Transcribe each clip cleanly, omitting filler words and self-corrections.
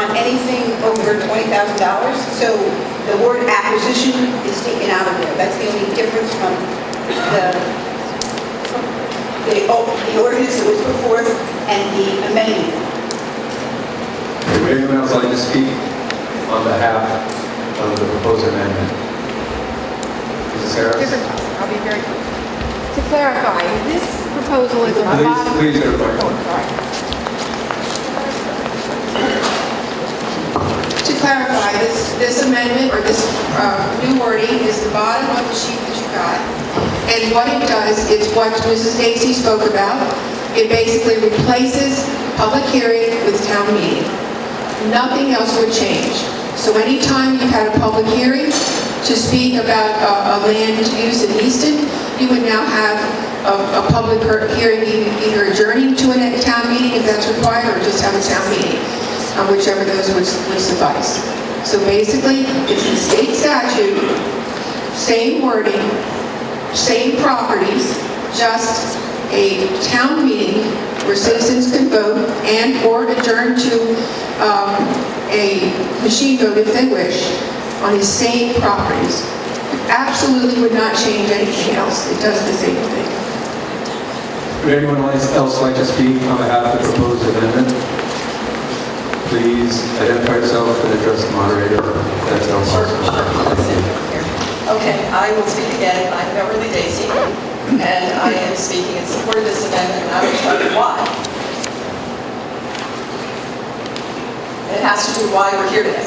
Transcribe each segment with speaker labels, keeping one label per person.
Speaker 1: on anything over $20,000. So the word acquisition is taken out of there. That's the only difference from the ordinance that was put forth and the amendment.
Speaker 2: Would anyone else like to speak on behalf of the proposed amendment? Mrs. Harris?
Speaker 3: I'll be very quick. To clarify, this proposal is a bottom...
Speaker 2: Please go to
Speaker 3: To clarify, this amendment or this new wording is the bottom of the sheet that you got. And what it does is what Mrs. Stacy spoke about. It basically replaces public hearing with town meeting. Nothing else would change. So anytime you've had a public hearing to speak about a land use in Easton, you would now have a public hearing either adjourning to a town meeting if that's required, or just have a town meeting, whichever those would suffice. So basically, it's the state statute, same wording, same properties, just a town meeting where citizens can vote and or adjourn to a machine vote if they wish on the same properties. It absolutely would not change anything else. It does the same thing.
Speaker 2: Would anyone else like to speak on behalf of the proposed amendment? Please identify yourself and address the moderator. That's all.
Speaker 4: Okay, I will speak again. I'm Beverly Dacey, and I am speaking in support of this amendment, and I will tell you why. And it has to do with why we're here today.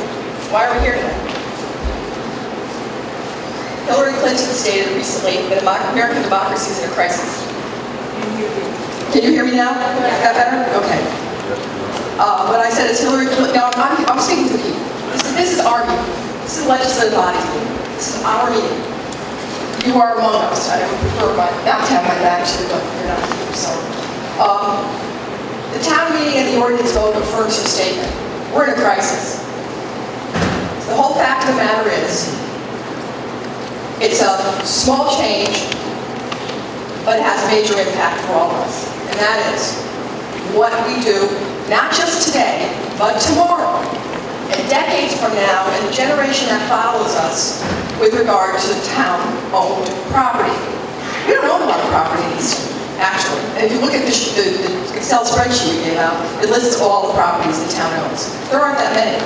Speaker 4: Why are we here today? Hillary Clinton stated recently that American democracy is in a crisis. Can you hear me now? Is that better? Okay. What I said is Hillary Clinton. Now I'm speaking to people. This is our meeting. This is the legislative body meeting. This is our meeting. You are among us. I would prefer not to have my back to you, but you're not here. So, the town meeting and the ordinance vote affirms your statement. We're in a crisis. The whole fact of the matter is, it's a small change, but it has a major impact for all of us. And that is what we do, not just today, but tomorrow, and decades from now, and the generation that follows us with regard to the town-owned property. We don't own a lot of property in Easton, actually. And if you look at the Excel spreadsheet we gave out, it lists all the properties the town owns. There aren't that many.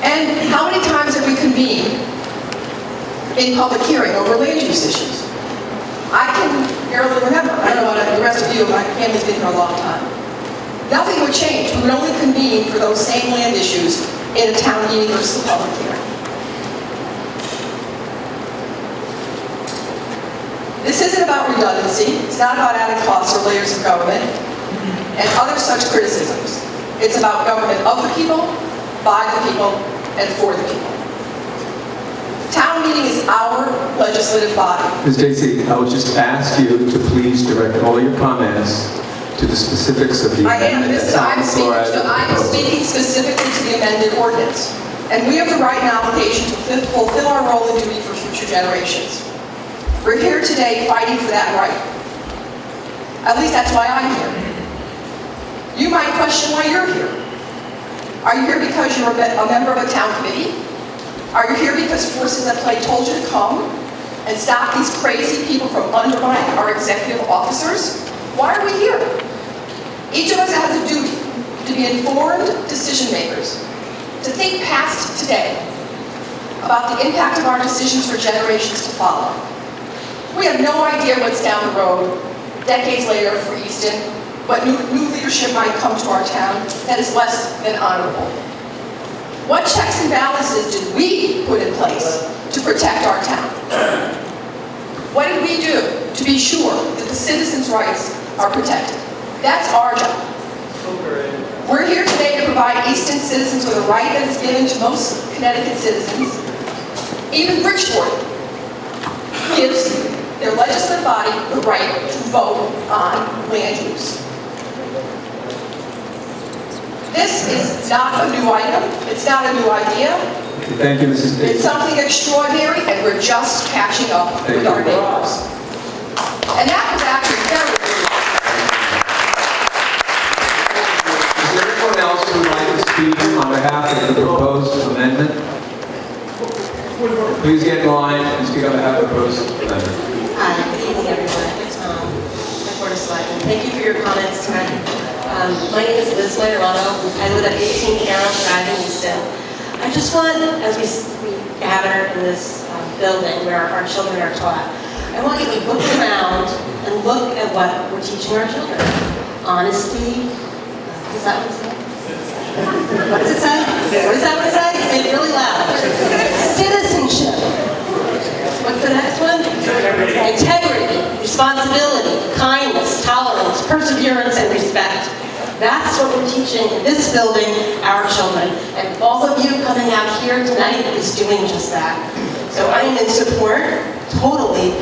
Speaker 4: And how many times have we convened in public hearing over land use issues? I can barely remember. I don't know about the rest of you, my family's been here a long time. Nothing would change. We would only convene for those same land issues in a town meeting versus a public hearing. This isn't about redundancy. It's not about adding costs or layers of government and other such criticisms. It's about government of the people, by the people, and for the people. Town meeting is our legislative body.
Speaker 2: Ms. Dacey, I would just ask you to please direct all your comments to the specifics of the
Speaker 4: I am.
Speaker 2: amendment.
Speaker 4: I'm speaking specifically to the amended ordinance. And we have the right and obligation to fulfill our role and duty for future generations. We're here today fighting for that right. At least that's why I'm here. You might question why you're here. Are you here because you're a member of a town committee? Are you here because forces at play told you to come and stop these crazy people from undermining our executive officers? Why are we here? Each of us has a duty to be informed decision makers, to think past today about the impact of our decisions for generations to follow. We have no idea what's down the road, decades later for Easton, what new leadership might come to our town that is less than honorable. What checks and balances did we put in place to protect our town? What did we do to be sure that the citizens' rights are protected? That's our job. We're here today to provide Easton citizens with a right that is given to most Connecticut citizens. Even Bridgeport gives their legislative body the right to vote on land use. This is not a new item. It's not a new idea.
Speaker 2: Thank you, Mrs. Dacey.
Speaker 4: It's something extraordinary, and we're just catching up with our neighbors. And that was actually very good.
Speaker 2: Is there anyone else who would like to speak on behalf of the proposed amendment? Please get in line and speak on behalf of the proposed amendment.
Speaker 5: Hi, good evening, everyone. My Board of Selectmen. Thank you for your comments tonight. My name is Liz Mayorano. I live at 18 Carroll Drive in Easton. I just want, as we gather in this building where our children are taught, I want you to look around and look at what we're teaching our children. Honesty. Is that what it says? What does it say? What is that what it says? Say it really loud. Citizenship. What's the next one? Integrity, responsibility, kindness, tolerance, perseverance, and respect. That's what we're teaching in this building, our children. And all of you coming out here tonight is doing just that. So I am in support, totally,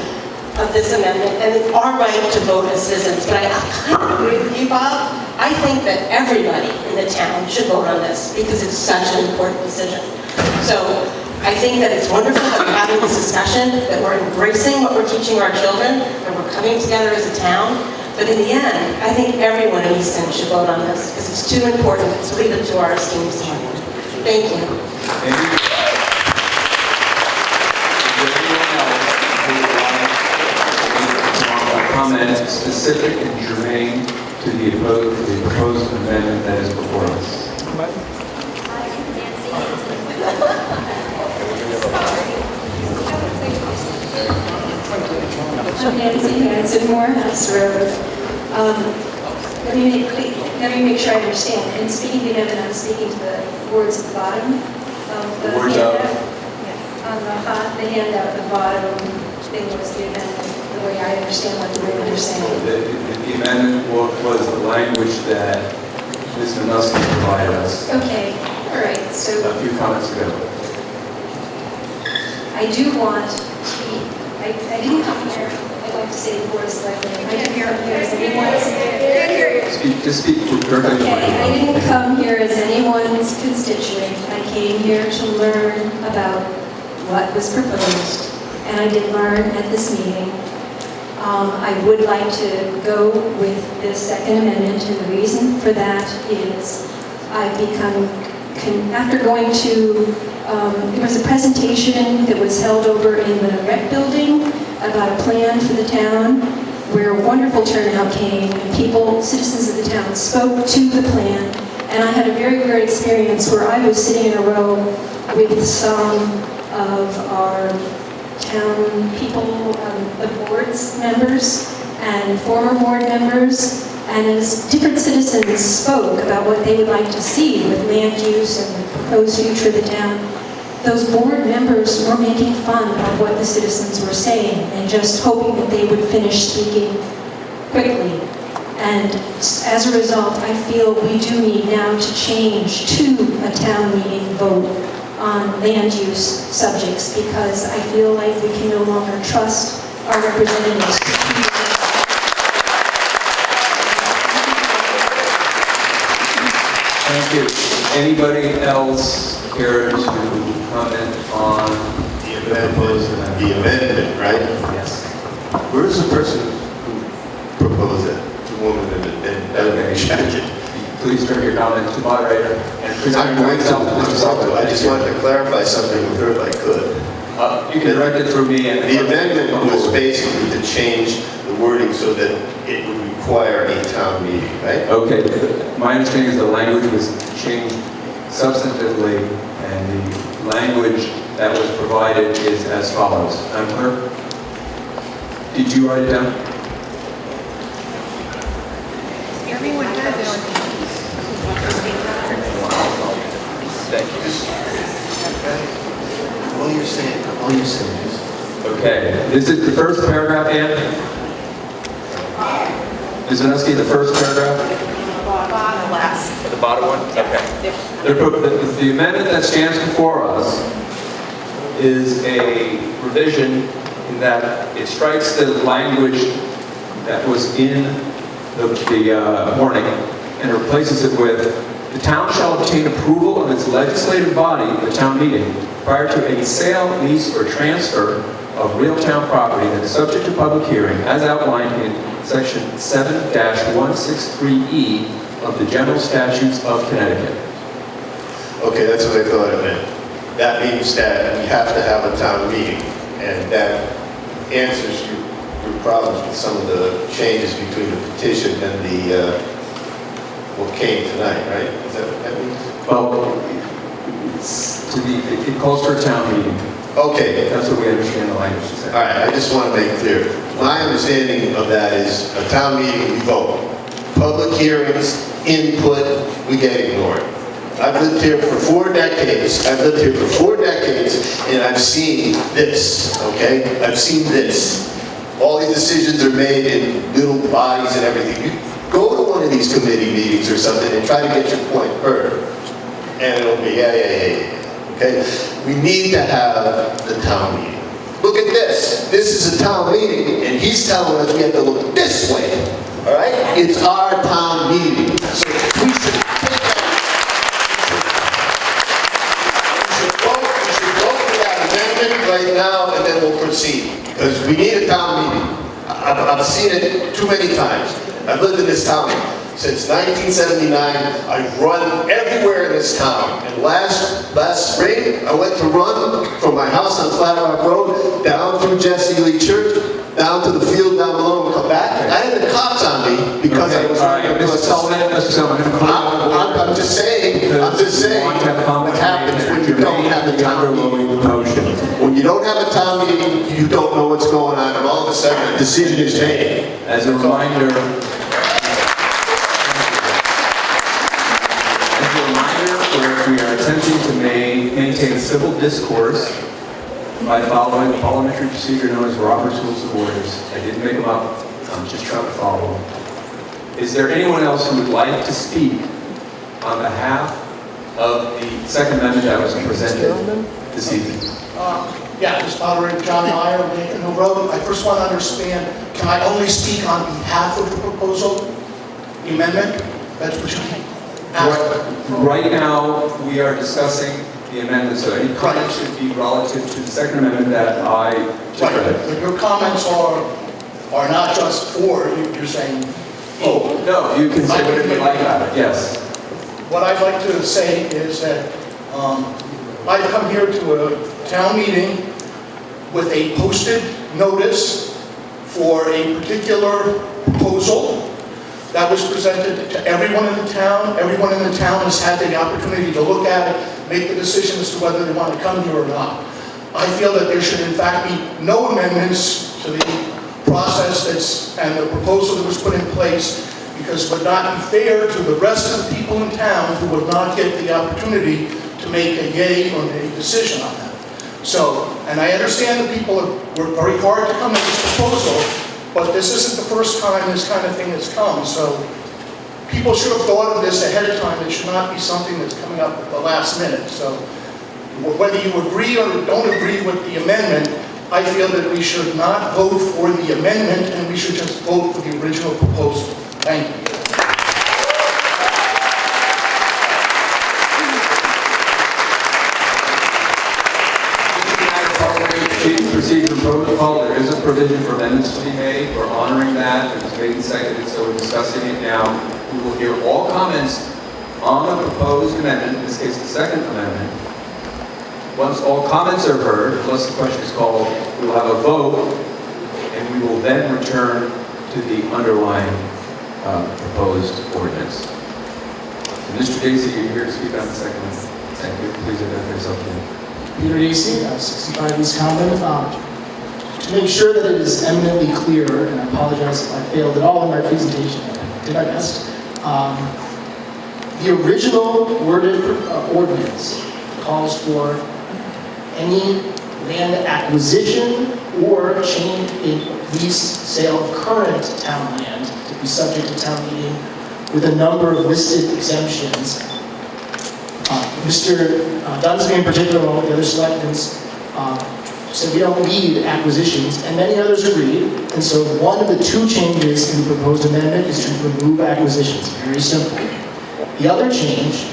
Speaker 5: of this amendment, and it's our right to vote as citizens. But I kind of agree with you, Bob. I think that everybody in the town should vote on this because it's such an important decision. So I think that it's wonderful that we're having this discussion, that we're embracing what we're teaching our children, that we're coming together as a town. But in the end, I think everyone in Easton should vote on this because it's too important to leave it to our esteemed selectmen. Thank you.
Speaker 2: Thank you. Is there anyone else who would like to comment specific and germane to the proposed amendment that is before us?
Speaker 6: I'm Nancy Hanson, Morehouse Road. Let me make sure I understand. In speaking to them, and I'm speaking to the words at the bottom of the
Speaker 2: Words
Speaker 6: handout.
Speaker 2: out.
Speaker 6: Yeah, on the handout at the bottom, thing was the amendment, the way I understand what the way you're saying.
Speaker 2: The amendment was the language that Ms. Minuski provided us
Speaker 6: Okay, all right, so
Speaker 2: a few comments ago.
Speaker 6: I do want to be, I didn't come here, I'd like to say the Board of Selectmen, I didn't come here as anyone's...
Speaker 2: Just speak directly to the
Speaker 6: Okay, I
Speaker 2: microphone.
Speaker 6: didn't come here as anyone's constituent. I came here to learn about what was proposed, and I did learn at this meeting. I would like to go with this second amendment, and the reason for that is I've become, after going to, there was a presentation that was held over in the rec building about a plan for the town, where a wonderful turnout came, and people, citizens of the town, spoke to the plan. And I had a very weird experience where I was sitting in a row with some of our town people, the board's members and former board members, and as different citizens spoke about what they would like to see with land use and the proposed future of the town, those board members were making fun of what the citizens were saying and just hoping that they would finish speaking quickly. And as a result, I feel we do need now to change to a town meeting vote on land use subjects because I feel like we can no longer trust our representatives to keep
Speaker 2: Thank you. Anybody else care to comment on
Speaker 7: The amendment, right?
Speaker 2: Yes.
Speaker 7: Where's the person who proposed it? The woman in that jacket?
Speaker 2: Please turn your comment to moderator and present
Speaker 7: I'm going
Speaker 2: yourself.
Speaker 7: to, I just wanted to clarify something with her if I could.
Speaker 2: You can direct it through me. And
Speaker 7: The amendment was basically to change the wording so that it would require a town meeting, right?
Speaker 2: Okay, my understanding is the language was changed substantively, and the language that was provided is as follows. Madam Clerk, did you write it down?
Speaker 1: Everyone has their
Speaker 7: All you're saying is,
Speaker 2: Okay, is it the first paragraph, Ann? Ms. Vineski, the first paragraph? The bottom one? Okay. The amendment that stands before us is a revision in that it strikes the language that was in the warning and replaces it with, the town shall obtain approval of its legislative body, the town meeting, prior to a sale, lease, or transfer of real town property that is subject to public hearing as outlined in section 7-163E of the General Statutes of Connecticut.
Speaker 7: Okay, that's what I thought it meant. That means that we have to have a town meeting, and that answers your problems with some of the changes between the petition and the, what came tonight, right? Is that what that means?
Speaker 2: Well, it calls for a town meeting.
Speaker 7: Okay,
Speaker 2: That's what we understand the language to say.
Speaker 7: all right, I just want to make clear. My understanding of that is a town meeting, we vote. Public hearings, input, we get ignored. I've lived here for 4 decades. I've lived here for 4 decades, and I've seen this, okay? I've seen this. All these decisions are made in little bodies and everything. You go to one of these committee meetings or something and try to get your point heard, and it'll be, yeah, okay? We need to have the town meeting. Look at this. This is a town meeting, and he's telling us we have to look this way, all right? It's our town meeting. So we should take that. We should vote for that amendment right now, and then we'll proceed. Because we need a town meeting. I've seen it too many times. I've lived in this town since 1979. I've run everywhere in this town. And last spring, I went to run from my house on Flat Rock Road down through Jesse Lee Church, down to the field down below and come back. I had the cops on me because I was running across the street. I'm just saying what happens when you don't have a town meeting. When you don't have a town meeting, you don't know what's going on, and all of a sudden, a decision is made.
Speaker 2: As a reminder, we are attempting to maintain a civil discourse by following the parliamentary procedure known as Robert's Rules of Orders. I didn't make them up, I'm just trying to follow them. Is there anyone else who would like to speak on behalf of the Second Amendment that was presented this evening?
Speaker 8: Yeah, Mr. Moderator, John Meyer, Lincoln Hill Road. I first want to understand, can I only speak on behalf of the proposal, the amendment? That's what you asked.
Speaker 2: Right now, we are discussing the amendment, so any comments should be relative to the Second Amendment that I just read.
Speaker 8: But your comments are not just for, you're saying.
Speaker 2: Oh, no, you can say whatever you like about it, yes.
Speaker 8: What I'd like to say is that I've come here to a town meeting with a posted notice for a particular proposal that was presented to everyone in the town. Everyone in the town has had the opportunity to look at it, make the decision as to whether they want to come here or not. I feel that there should in fact be no amendments to the process and the proposal that was put in place, because it would not be fair to the rest of the people in town who would not get the opportunity to make a yay or a decision on that. So, and I understand that people have worked very hard to come to this proposal, but this isn't the first time this kind of thing has come. So people should have thought of this ahead of time. It should not be something that's coming up at the last minute. So whether you agree or don't agree with the amendment, I feel that we should not vote for the amendment, and we should just vote for the original proposal. Thank you.
Speaker 2: Procedure protocol, there is a provision for amendments to be made. We're honoring that. It was made and seconded, so we're discussing it now. We will hear all comments on the proposed amendment, in this case the Second Amendment. Once all comments are heard, unless the question is called, we will have a vote, and we will then return to the underlying proposed ordinance. And Mr. Dacey, you're here to speak on the Second Amendment. Thank you. Please identify yourself, please.
Speaker 9: Peter Dacey, 65 East Common. To make sure that it is eminently clear, and I apologize if I failed at all in my presentation, I did my best. The original worded ordinance calls for any land acquisition or change in lease, sale of current town land to be subject to town meeting with a number of listed exemptions. Mr. Dunsby in particular, and all the other selectmen, said we don't need acquisitions, and many others agreed. And so one of the two changes in the proposed amendment is to remove acquisitions. Very simple. The other change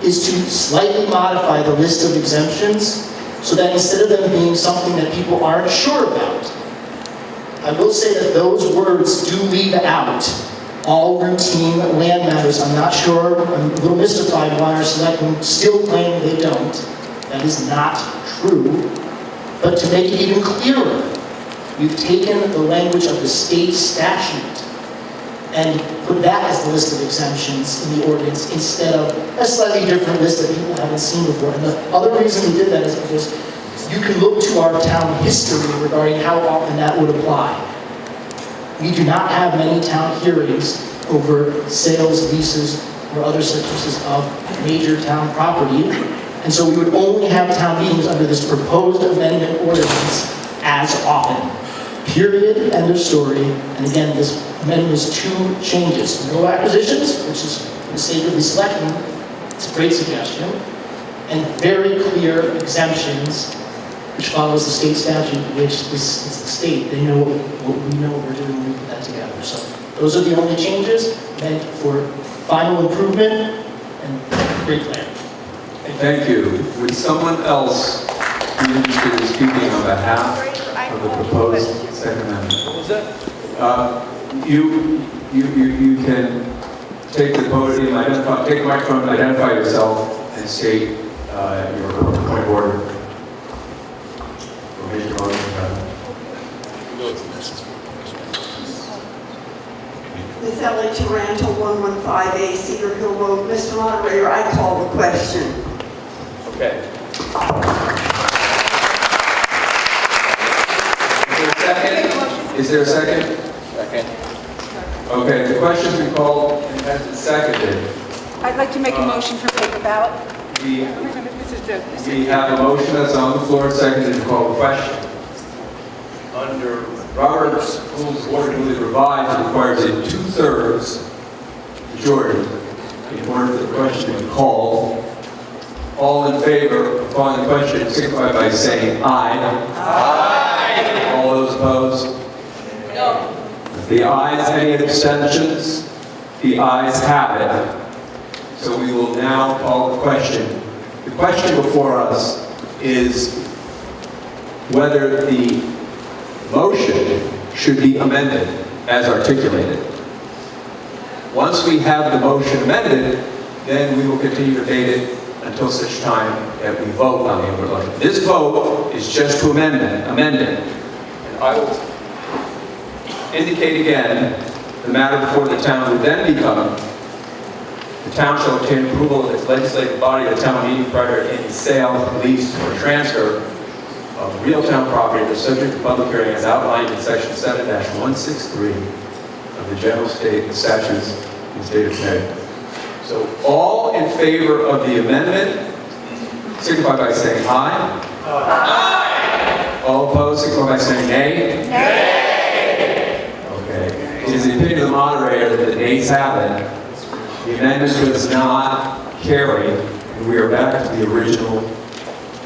Speaker 9: is to slightly modify the list of exemptions so that instead of them being something that people aren't sure about, I will say that those words do leave out all routine land matters. I'm not sure, I'm a little mystified why our selectmen still claim they don't. That is not true. But to make it even clearer, we've taken the language of the state statute and put that as the list of exemptions in the ordinance instead of a slightly different list that people haven't seen before. And the other reason we did that is because you can look to our town history regarding how often that would apply. We do not have many town hearings over sales, leases, or other services of major town property. And so we would only have town meetings under this proposed amendment ordinance as often. Period, end of story. And again, this amendment is 2 changes. No acquisitions, which is for the sake of the selectmen, it's a great suggestion. And very clear exemptions, which follows the state statute, which is the state. They know what we know we're doing when we put that together. So those are the only changes meant for final improvement and great plan.
Speaker 2: Thank you. Would someone else be interested in speaking on behalf of the proposed Second Amendment? What was that? You can take the podium, take the microphone, identify yourself, and state your point of order. Or make your motion.
Speaker 10: Ms. Ellie Taranto, 115A Cedar Hill Road. Mr. Moderator, I call the question.
Speaker 2: Okay. Is there a second? Second. Okay, the question's been called and has been seconded.
Speaker 1: I'd like to make a motion for paper ballot.
Speaker 2: We have a motion that's on the floor, seconded, to call the question. Under Robert's Rules of Order duly revised, it requires a 2/3 majority in order for the question to be called. All in favor of calling the question signify by saying aye. Aye. All those opposed? No. The ayes, any abstentions? The ayes have it. So we will now call the question. The question before us is whether the motion should be amended as articulated. Once we have the motion amended, then we will continue to debate it until such time that we vote on the motion. This vote is just to amend it. And I will indicate again, the matter before the town would then become, the town shall obtain approval of its legislative body, the town meeting, prior to any sale, lease, or transfer of real town property that is subject to public hearing as outlined in section 7-163 of the general state statutes in the state of Connecticut. So all in favor of the amendment signify by saying aye. Aye. All opposed signify by saying nay. Nay. Okay. It is the opinion of the moderator that the nays have it. The amendment does not carry, and we are back to the original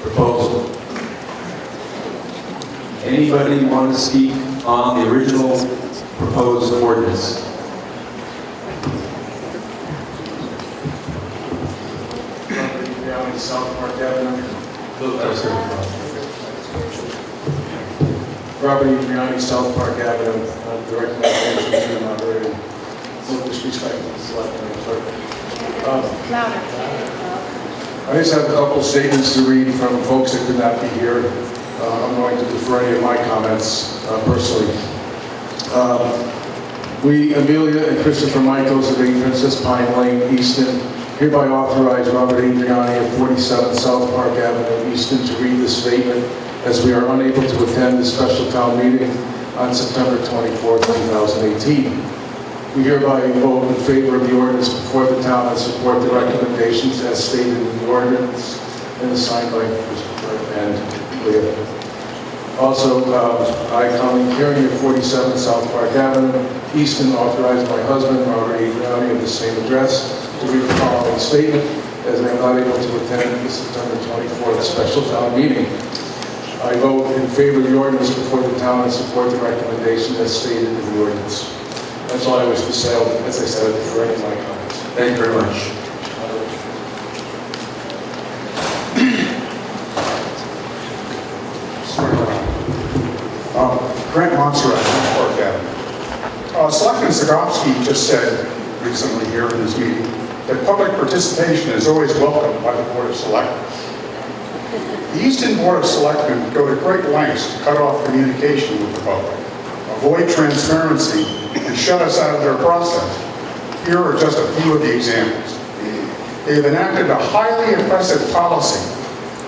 Speaker 2: proposal. Anybody want to speak on the original proposed ordinance?
Speaker 11: South Park Avenue. Property Briani, South Park Avenue. Direct recommendation to the moderator. No disrespect to the selectmen, clerk.
Speaker 1: Louder.
Speaker 11: I just have a couple statements to read from folks that could not be here. I'm going to defer any of my comments personally. We, Amelia and Christopher Michaels of 8 Princess Pine Lane, Easton, hereby authorize Robert Adriani of 47 South Park Avenue, Easton, to read this statement as we are unable to attend this special town meeting on September 24, 2018. We hereby vote in favor of the ordinance before the town and support the recommendations as stated in the ordinance and signed by Christopher and Leah. Also, I come hearing at 47 South Park Avenue, Easton, authorized my husband, Robert Adriani, of the same address, to read the following statement, as I am not able to attend the September 24th special town meeting. I vote in favor of the ordinance before the town and support the recommendation as stated in the ordinance. That's all I wish to say. As I said, for any of my comments.
Speaker 2: Thank you very much.
Speaker 12: Grant Montserrat, Park Avenue. Selectman Zagowski just said recently here in this meeting that public participation is always welcomed by the Board of Selectmen. The Easton Board of Selectmen go to great lengths to cut off communication with the public, avoid transparency, and shut us out of their process. Here are just a few of the examples. They have enacted a highly oppressive policy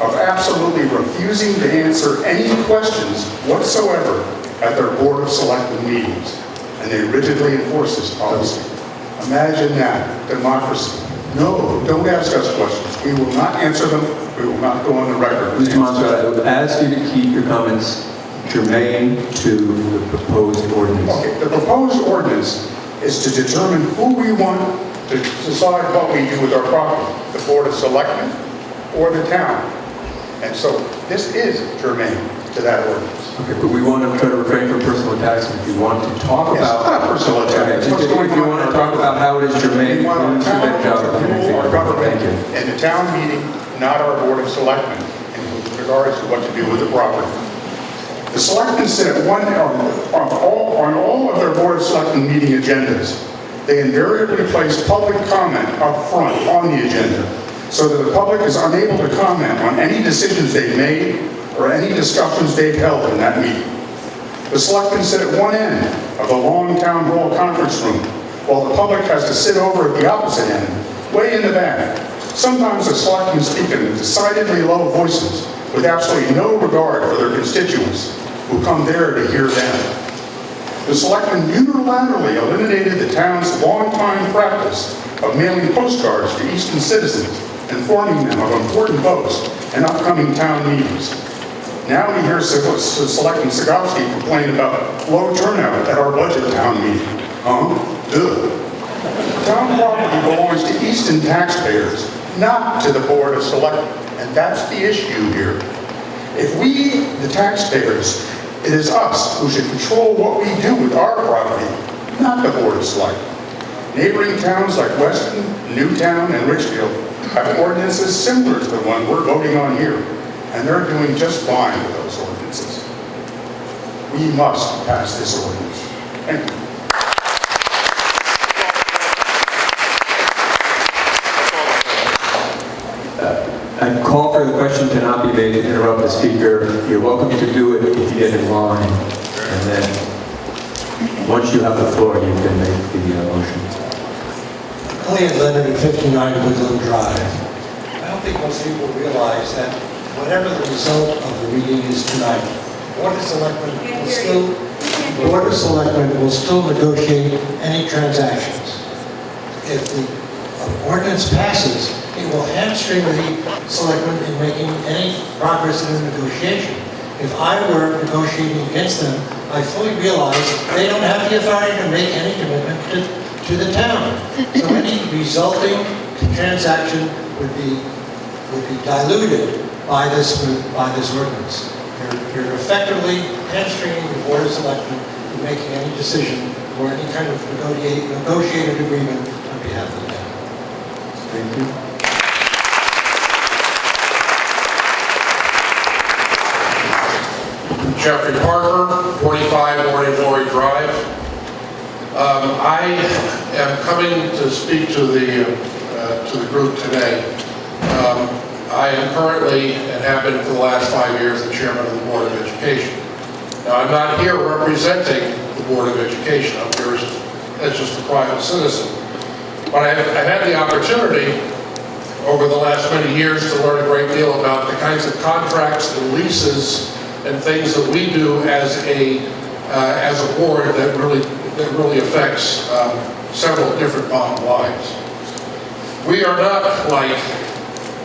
Speaker 12: of absolutely refusing to answer any questions whatsoever at their Board of Selectmen meetings, and they rigidly enforce this policy. Imagine that, democracy. No, don't ask us questions. We will not answer them. We will not go on the record.
Speaker 2: Mr. Monson, I would ask you to keep your comments germane to the proposed ordinance.
Speaker 12: Okay, the proposed ordinance is to determine who we want to decide what we do with our property, the Board of Selectmen or the town. And so this is germane to that ordinance.
Speaker 2: Okay, but we want to try to refrain from personal attacks. If you want to talk
Speaker 12: It's
Speaker 2: about...
Speaker 12: not a personal attack.
Speaker 2: Okay, if you want to talk about how it is germane,
Speaker 12: We want our
Speaker 2: please do a
Speaker 12: town
Speaker 2: better job of
Speaker 12: to rule our government
Speaker 2: Thank you.
Speaker 12: and the town meeting, not our Board of Selectmen, in regards to what to do with the property. The selectmen sit at on all of their Board of Selectmen meeting agendas. They invariably place public comment up front on the agenda so that the public is unable to comment on any decisions they've made or any discussions they've held in that meeting. The selectmen sit at one end of the long town hall conference room, while the public has to sit over at the opposite end, way in the back. Sometimes the selectmen speak in decidedly low voices with absolutely no regard for their constituents who come there to hear them. The selectmen unilaterally eliminated the town's long-time practice of mailing postcards to Easton citizens, informing them of important votes and upcoming town meetings. Now we hear Selectman Zagowski complain about low turnout at our budget town meeting. Good. Town property belongs to Easton taxpayers, not to the Board of Selectmen, and that's the issue here. If we, the taxpayers, it is us who should control what we do with our property, not the Board of Selectmen. Neighboring towns like Weston, Newtown, and Richfield have ordinances similar to the one we're voting on here, and they're doing just fine with those ordinances. We must pass this ordinance. Thank you.
Speaker 2: I call for the question to not be made to interrupt the speaker. You're welcome to do it if you get in line. And then, once you have the floor, you can make the motion.
Speaker 13: Elliot Leonard at 59 Woodland Drive. I don't think most people realize that whatever the result of the meeting is tonight, Board of Selectmen will still negotiate any transactions. If the ordinance passes, it will hamstring the selectmen in making any progress in the negotiation. If I were negotiating against them, I fully realize they don't have the authority to make any commitment to the town. So any resulting transaction would be diluted by this ordinance. You're effectively hamstringing the Board of Selectmen from making any decision or any kind of negotiated agreement on behalf of the town.
Speaker 2: Thank you.
Speaker 14: Jeffrey Parker, 45 Morning Glory Drive. I am coming to speak to the group today. I am currently, and have been for the last 5 years, the chairman of the Board of Education. Now, I'm not here representing the Board of Education. I'm here as just a private citizen. But I've had the opportunity over the last many years to learn a great deal about the kinds of contracts and leases and things that we do as a board that really affects several different bottom lines. We are not like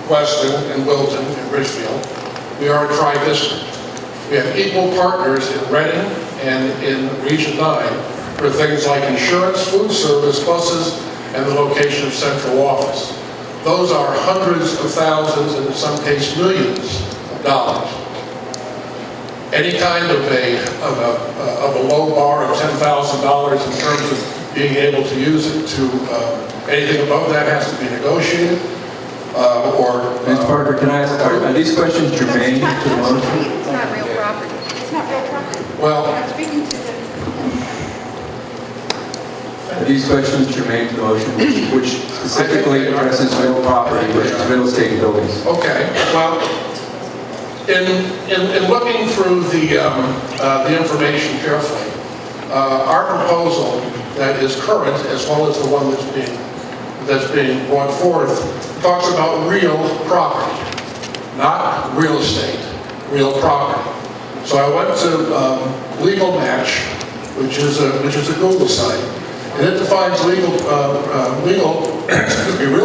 Speaker 14: Weston and Wilton and Richfield. We are a tri-district. We have equal partners in Reading and in Region 9 for things like insurance, food service, buses, and the location of central office. Those are hundreds of thousands and in some cases millions of dollars. Any kind of a low bar of $10,000 in terms of being able to use it to anything above that has to be negotiated.
Speaker 2: Mr. Parker, can I ask, are these questions germane to the motion?
Speaker 1: It's not real property. It's not real property.
Speaker 14: Well,
Speaker 1: I'm speaking to the...
Speaker 2: Are these questions germane to the motion, which specifically addresses real property, which is real estate buildings?
Speaker 14: Okay, well, in looking through the information carefully, our proposal that is current, as well as the one that's being brought forth, talks about real property, not real estate, real property. So I went to Legal Match, which is a Google site, and it defines real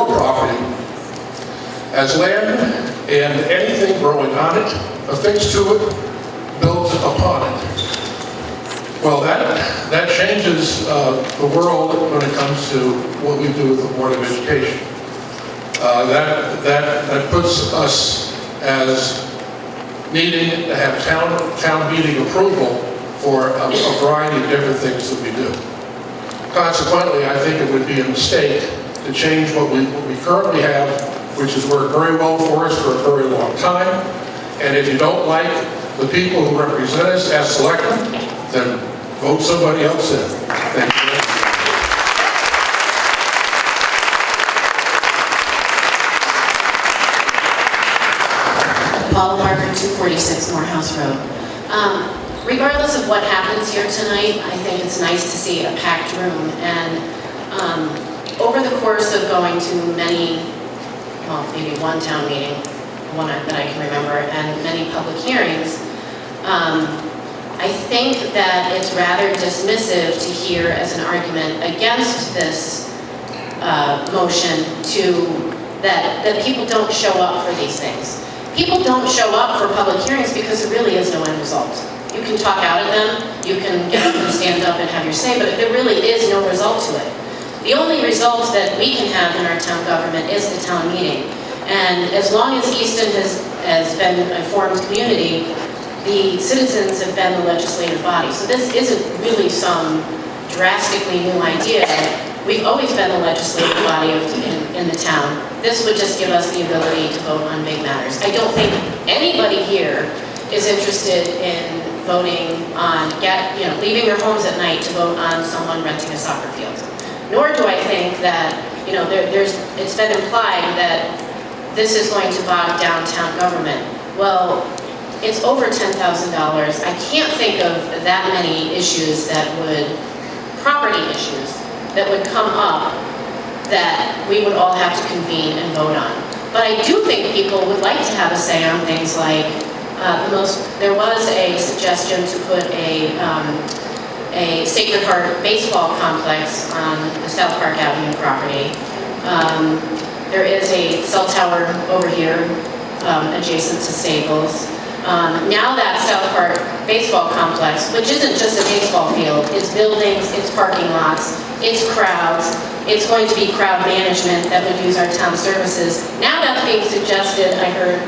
Speaker 14: property as land and anything growing on it, affixed to it, built upon it. Well, that changes the world when it comes to what we do with the Board of Education. That puts us as needing to have town meeting approval for a variety of different things that we do. Consequently, I think it would be a mistake to change what we currently have, which has worked very well for us for a very long time. And if you don't like the people who represent us as selectmen, then vote somebody else in. Thank you.
Speaker 15: Paula Barker, 246 Morehouse Road. Regardless of what happens here tonight, I think it's nice to see a packed room. And over the course of going to many, well, maybe one town meeting, one that I can remember, and many public hearings, I think that it's rather dismissive to hear as an argument against this motion that people don't show up for these things. People don't show up for public hearings because there really is no end result. You can talk out at them, you can get up and stand up and have your say, but there really is no result to it. The only result that we can have in our town government is the town meeting. And as long as Easton has been a formed community, the citizens have been the legislative body. So this isn't really some drastically new idea. We've always been the legislative body in the town. This would just give us the ability to vote on big matters. I don't think anybody here is interested in voting on, leaving their homes at night to vote on someone renting a soccer field. Nor do I think that, it's been implied that this is going to bog down town government. Well, it's over $10,000. I can't think of that many issues property issues, that would come up that we would all have to convene and vote on. But I do think people would like to have a say on things like, there was a suggestion to put a Sacred Heart baseball complex on the South Park Avenue property. There is a cell tower over here adjacent to Staples. Now that South Park baseball complex, which isn't just a baseball field, it's buildings, it's parking lots, it's crowds, it's going to be crowd management that would use our town services. Now that's being suggested, I heard,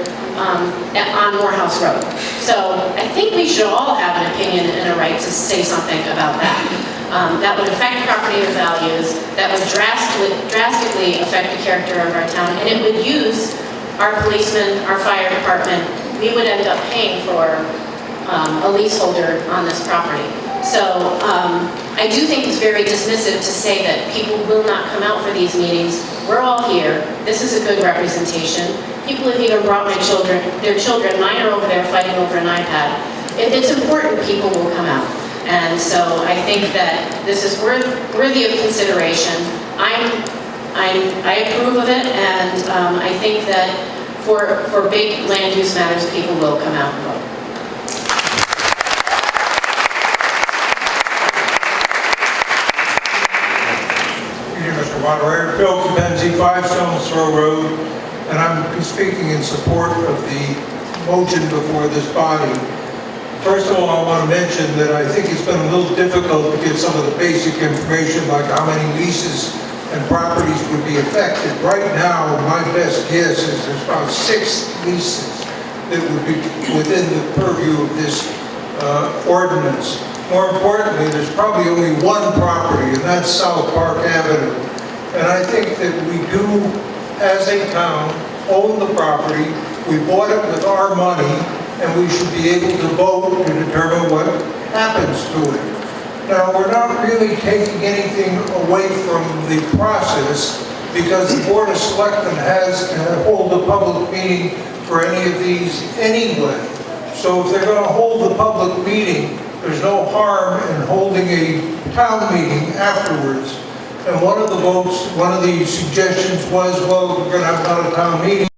Speaker 15: on Morehouse Road. So I think we should all have an opinion and a right to say something about that. That would affect property values, that would drastically affect the character of our town, and it would use our policemen, our fire department. We would end up paying for a leaseholder on this property. So I do think it's very dismissive to say that people will not come out for these meetings. We're all here. This is a good representation. People have even brought their children. Mine are over there fighting over an iPad. It's important people will come out. And so I think that this is worthy of consideration. I approve of it, and I think that for big land use matters, people will come out and vote.
Speaker 16: Mr. Moderator, Bill Cabenzi, 5 Stones Throw Road, and I'm speaking in support of the motion before this body. First of all, I want to mention that I think it's been a little difficult to get some of the basic information, like how many leases and properties would be affected. Right now, my best guess is there's about 6 leases that would be within the purview of this ordinance. More importantly, there's probably only one property, and that's South Park Avenue. And I think that we do, as a town, own the property. We bought it with our money, and we should be able to vote to determine what happens to it. Now, we're not really taking anything away from the process because the Board of Selectmen has to hold a public meeting for any of these anyway. So if they're going to hold the public meeting, there's no harm in holding a town meeting afterwards. And one of the votes, one of the suggestions was, well, we're going to have another town meeting.